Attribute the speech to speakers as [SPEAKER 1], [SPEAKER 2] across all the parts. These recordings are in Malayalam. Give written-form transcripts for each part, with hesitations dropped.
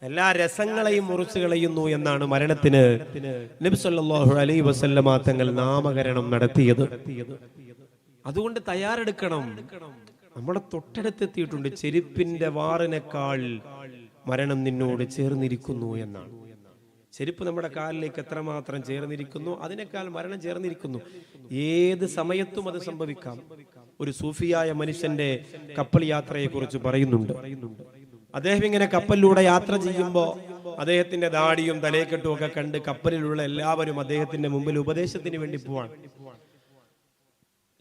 [SPEAKER 1] എല്ലാ രസങ്ങളെയും മുറിച്ചു കളയുന്നു എന്നാണ് മരണത്തിന് നബി സല്ലല്ലാഹു അലൈഹി വസല്ലമ തങ്ങൾ നാമകരണം നടത്തിയത്. അതുകൊണ്ട് തയ്യാറെടുക്കണം. നമ്മുടെ തൊട്ടടുത്തെത്തിയിട്ടുണ്ട്. ചെരുപ്പിന്റെ വാറിനേക്കാൾ മരണം നിന്നോട് ചേർന്നിരിക്കുന്നു എന്നാണ്. ചെരുപ്പ് നമ്മുടെ കാലിലേക്ക് എത്രമാത്രം ചേർന്നിരിക്കുന്നു അതിനേക്കാൾ മരണം ചേർന്നിരിക്കുന്നു. ഏത് സമയത്തും അത് സംഭവിക്കാം. ഒരു സൂഫിയായ മനുഷ്യന്റെ കപ്പൽ യാത്രയെ കുറിച്ച് പറയുന്നുണ്ട്. അദ്ദേഹം ഇങ്ങനെ കപ്പലിലൂടെ യാത്ര ചെയ്യുമ്പോൾ അദ്ദേഹത്തിന്റെ ദാടിയും തലയെക്കെട്ടും ഒക്കെ കണ്ട് കപ്പലിലുള്ള എല്ലാവരും അദ്ദേഹത്തിന്റെ മുമ്പിൽ ഉപദേശത്തിന് വേണ്ടി പോവാണ്.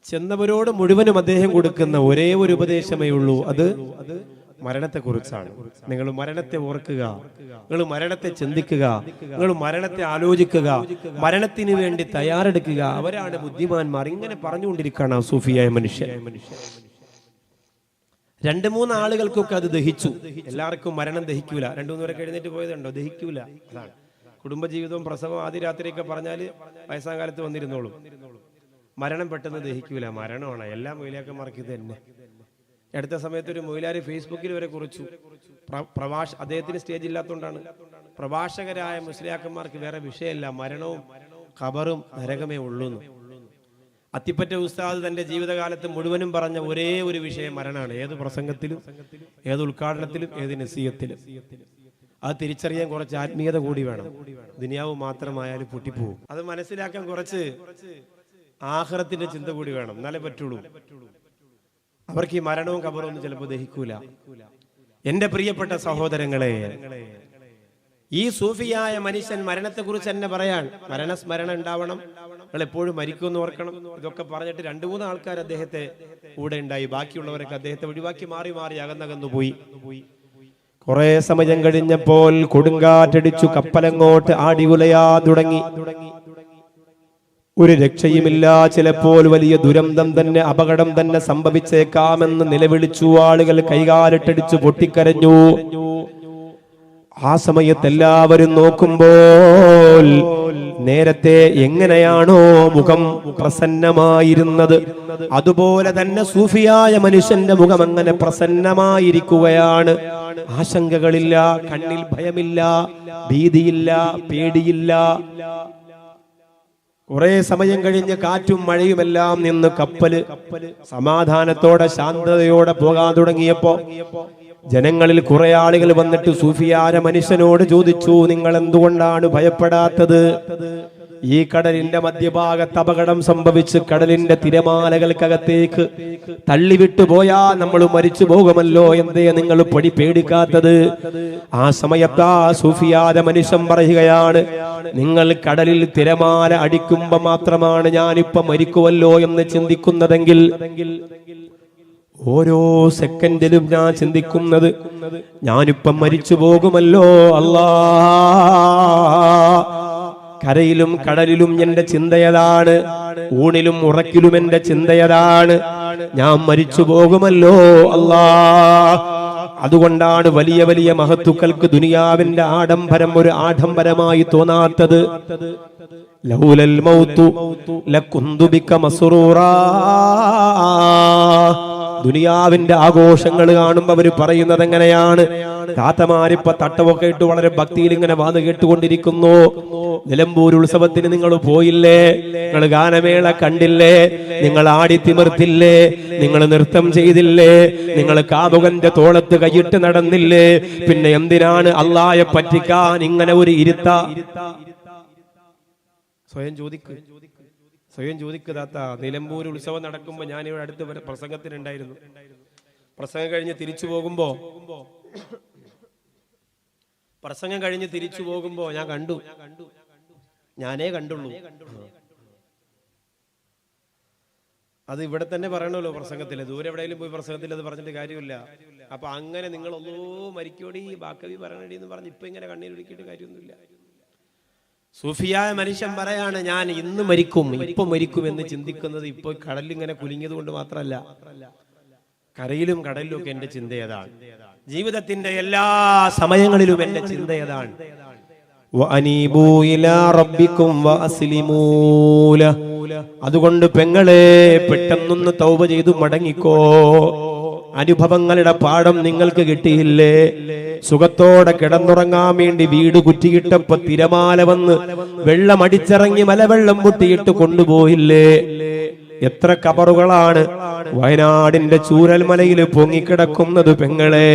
[SPEAKER 1] ചെന്നവരോട് മുഴുവനും അദ്ദേഹം കൊടുക്കുന്ന ഒരേ ഒരു ഉപദേശമേ ഉള്ളൂ. അത് മരണത്തെ കുറിച്ചാണ്. നിങ്ങൾ മരണത്തെ ഓർക്കുക, നിങ്ങൾ മരണത്തെ ചിന്തിക്കുക, നിങ്ങൾ മരണത്തെ ആലോചിക്കുക, മരണത്തിന് വേണ്ടി തയ്യാറെടുക്കുക. അവരാണ് ബുദ്ധിമാന്മാർ. ഇങ്ങനെ പറഞ്ഞുകൊണ്ടിരിക്കുകയാണ് ആ സൂഫിയായ മനുഷ്യൻ. 2-3 ആളുകൾക്കൊക്കെ അത് ദഹിച്ചു. എല്ലാവർക്കും മരണം ദഹിക്കൂല. 2-3 പേരൊക്കെ എഴുന്നേറ്റ് പോയതുണ്ടോ? ദഹിക്കൂല. അതാണ് കുടുംബജീവിതവും പ്രസവം ആദ്യ രാത്രിയൊക്കെ പറഞ്ഞാല് വയസ്സാം കാലത്ത് വന്നിരുന്നോളും. മരണം പെട്ടെന്ന് ദഹിക്കൂല. മരണമാണ് എല്ലാ മൊയിലാക്കന്മാർക്ക് ഇത് തന്നെ. അടുത്ത സമയത്ത് ഒരു മൊയിലാര് ഫേസ്ബുക്കിൽ വരെ കുറിച്ചു. അദ്ദേഹത്തിന് സ്റ്റേജ് ഇല്ലാത്തതുകൊണ്ടാണ്. പ്രഭാഷകരായ മുസ്ലിയാക്കന്മാർക്ക് വേറെ വിഷയമല്ല, മരണവും ഖബറും നരകമേ ഉള്ളൂ. അത്തിപ്പറ്റ ഉസ്താദ് തന്റെ ജീവിതകാലത്ത് മുഴുവനും പറഞ്ഞ ഒരേ ഒരു വിഷയം മരണമാണ്. ഏത് പ്രസംഗത്തിലും, ഏത് ഉദ്ഘാടനത്തിലും, ഏത് നസീഹത്തിലും. അത് തിരിച്ചറിയാൻ കുറച്ച് ആത്മീയത കൂടി വേണം. ദുനിയാവ് മാത്രമായാലും പൊട്ടിപ്പോവും. അത് മനസ്സിലാക്കാൻ കുറച്ച് ആഖിറത്തിന്റെ ചിന്ത കൂടി വേണം. എന്നാലേ പറ്റുള്ളൂ. അവർക്ക് ഈ മരണവും ഖബറും ഒന്നും ചിലപ്പോൾ ദഹിക്കൂല. എന്റെ പ്രിയപ്പെട്ട സഹോദരങ്ങളെ, ഈ സൂഫിയായ മനുഷ്യൻ മരണത്തെ കുറിച്ച് തന്നെ പറയാൻ, മരണസ്മരണ ഉണ്ടാവണം, നിങ്ങൾ എപ്പോഴും മരിക്കുമെന്ന് ഓർക്കണം. ഇതൊക്കെ പറഞ്ഞിട്ട് 2-3 ആൾക്കാർ അദ്ദേഹത്തെ കൂടെ ഉണ്ടായി. ബാക്കിയുള്ളവരൊക്കെ അദ്ദേഹത്തെ ഒഴിവാക്കി മാറി മാറി അകന്നകന്നു പോയി. കുറെ സമയം കഴിഞ്ഞപ്പോൾ കൊടുങ്കാറ്റടിച്ചു. കപ്പലങ്ങോട്ട് ആടി ഉലയാൻ തുടങ്ങി. ഒരു രക്ഷയുമില്ല. ചിലപ്പോൾ വലിയ ദുരന്തം തന്നെ, അപകടം തന്നെ സംഭവിച്ചേക്കാമെന്ന് നിലവിളിച്ചു. ആളുകൾ കൈകാലിട്ടടിച്ചു പൊട്ടിക്കരഞ്ഞു. ആ സമയത്ത് എല്ലാവരും നോക്കുമ്പോൾ നേരത്തെ എങ്ങനെയാണോ മുഖം പ്രസന്നമായിരുന്നത് അതുപോലെ തന്നെ സൂഫിയായ മനുഷ്യന്റെ മുഖം അങ്ങനെ പ്രസന്നമായിരിക്കുകയാണ്. ആശങ്കകളില്ല, കണ്ണിൽ ഭയമില്ല, ഭീതിയില്ല, പേടിയില്ല. കുറെ സമയം കഴിഞ്ഞ് കാറ്റും മഴയുമെല്ലാം നിന്ന് കപ്പല് സമാധാനത്തോടെ ശാന്തതയോടെ പോകാൻ തുടങ്ങിയപ്പോ ജനങ്ങളിൽ കുറെ ആളുകൾ വന്നിട്ട് സൂഫിയായ മനുഷ്യനോട് ചോദിച്ചു, നിങ്ങൾ എന്തുകൊണ്ടാണ് ഭയപ്പെടാത്തത്? ഈ കടലിന്റെ മധ്യഭാഗത്ത് അപകടം സംഭവിച്ച് കടലിന്റെ തിരമാലകൾക്കകത്തേക്ക് തള്ളിവിട്ടു പോയാ നമ്മൾ മരിച്ചു പോകുമല്ലോ, എന്തേ നിങ്ങൾ പേടിക്കാത്തത്? ആ സമയത്ത് ആ സൂഫിയായ മനുഷ്യൻ പറയുകയാണ്, നിങ്ങൾ കടലിൽ തിരമാല അടിക്കുമ്പോ മാത്രമാണ് ഞാനിപ്പോ മരിക്കുമല്ലോ എന്ന് ചിന്തിക്കുന്നതെങ്കിൽ ഓരോ സെക്കൻഡിലും ഞാൻ ചിന്തിക്കുന്നത് ഞാനിപ്പം മരിച്ചു പോകുമല്ലോ. അല്ലാ, കരയിലും കടലിലും എന്റെ ചിന്തയതാണ്, ഊണിലും ഉറക്കിലും എന്റെ ചിന്തയതാണ്, ഞാൻ മരിച്ചു പോകുമല്ലോ. അല്ലാ, അതുകൊണ്ടാണ് വലിയ വലിയ മഹത്തുക്കൾക്ക് ദുനിയാവിന്റെ ആഡംബരം ഒരു ആഡംബരമായി തോന്നാത്തത്. ലൗലൽ മൗതു ലകുന്തു ബിക മസ്റൂറാ. ദുനിയാവിന്റെ ആഘോഷങ്ങൾ കാണുമ്പോ അവര് പറയുന്നത് എങ്ങനെയാണ്? താത്തമാരിപ്പ തട്ടമൊക്കെ ഇട്ട് വളരെ ഭക്തിയിൽ ഇങ്ങനെ വാത് കേട്ടുകൊണ്ടിരിക്കുന്നു. നിലമ്പൂർ ഉത്സവത്തിന് നിങ്ങൾ പോയില്ലേ? നിങ്ങൾ ഗാനമേള കണ്ടില്ലേ? നിങ്ങൾ ആടി തിമിർത്തില്ലേ? നിങ്ങൾ നൃത്തം ചെയ്തില്ലേ? നിങ്ങൾ കാമുകന്റെ തോളത്ത് കൈയിട്ട് നടന്നില്ലേ? പിന്നെ എന്തിനാണ് അള്ളായെ പറ്റിക്കാൻ ഇങ്ങനെ ഒരു ഇരുത്ത? സ്വയം ചോദിക്കതാത്ത. നിലമ്പൂർ ഉത്സവം നടക്കുമ്പോൾ ഞാൻ ഇവിടെ അടുത്ത് പ്രസംഗത്തിനുണ്ടായിരുന്നു. പ്രസംഗം കഴിഞ്ഞ് തിരിച്ചു പോകുമ്പോ ഞാൻ കണ്ടു, ഞാനേ കണ്ടുള്ളൂ. അത് ഇവിടെ തന്നെ പറയണല്ലോ പ്രസംഗത്തില്. ദൂരെ എവിടെയെങ്കിലും പോയി പ്രസംഗത്തിൽ അത് പറഞ്ഞിട്ട് കാര്യമില്ല. അപ്പൊ അങ്ങനെ നിങ്ങൾ ഒന്നോ മരിക്കോടി ബാക്കവി പറയണടി എന്ന് പറഞ്ഞ് ഇപ്പൊ ഇങ്ങനെ കണ്ണീരൊടുക്കിയിട്ട് കാര്യമൊന്നുമില്ല. സൂഫിയായ മനുഷ്യൻ പറയാണ്, ഞാൻ ഇന്ന് മരിക്കും, ഇപ്പൊ മരിക്കും എന്ന് ചിന്തിക്കുന്നത് ഇപ്പൊ കടലിങ്ങനെ കുലുങ്ങിയത് കൊണ്ട് മാത്രമല്ല, കരയിലും കടലിലും ഒക്കെ എന്റെ ചിന്തയതാണ്. ജീവിതത്തിന്റെ എല്ലാ സമയങ്ങളിലും എന്റെ ചിന്തയതാണ്. അതുകൊണ്ട് പെങ്ങളെ പെട്ടെന്നൊന്ന് തൗബ ചെയ്തു മടങ്ങിക്കോ. അനുഭവങ്ങളുടെ പാഠം നിങ്ങൾക്ക് കിട്ടിയില്ലേ? സുഖത്തോടെ കിടന്നുറങ്ങാൻ വേണ്ടി വീട് കുറ്റിയിട്ടപ്പോ തിരമാല വന്ന് വെള്ളം അടിച്ചിറങ്ങി മലവെള്ളം പൊട്ടിയിട്ട് കൊണ്ടുപോയില്ലേ? എത്ര കബറുകളാണ് വയനാടിന്റെ ചൂരൽമലയിൽ പൊങ്ങിക്കിടക്കുന്നത് പെങ്ങളെ.